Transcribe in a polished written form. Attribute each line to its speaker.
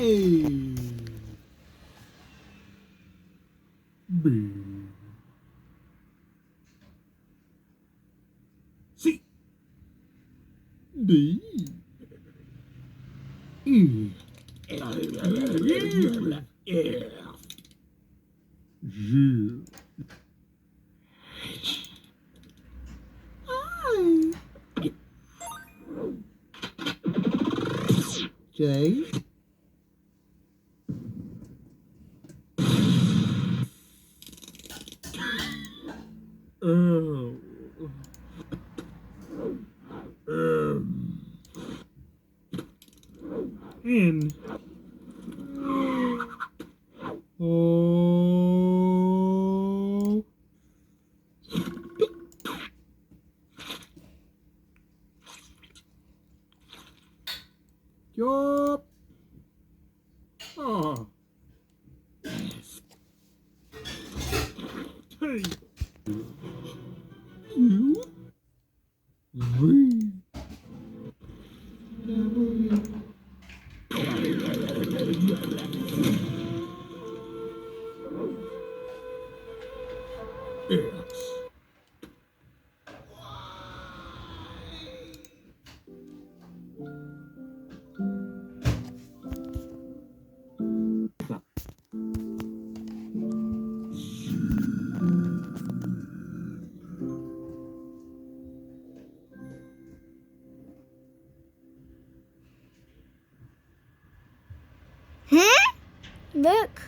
Speaker 1: A B C D E F G I J O M N O Yup. Ah. T U V W X.
Speaker 2: Huh? Look.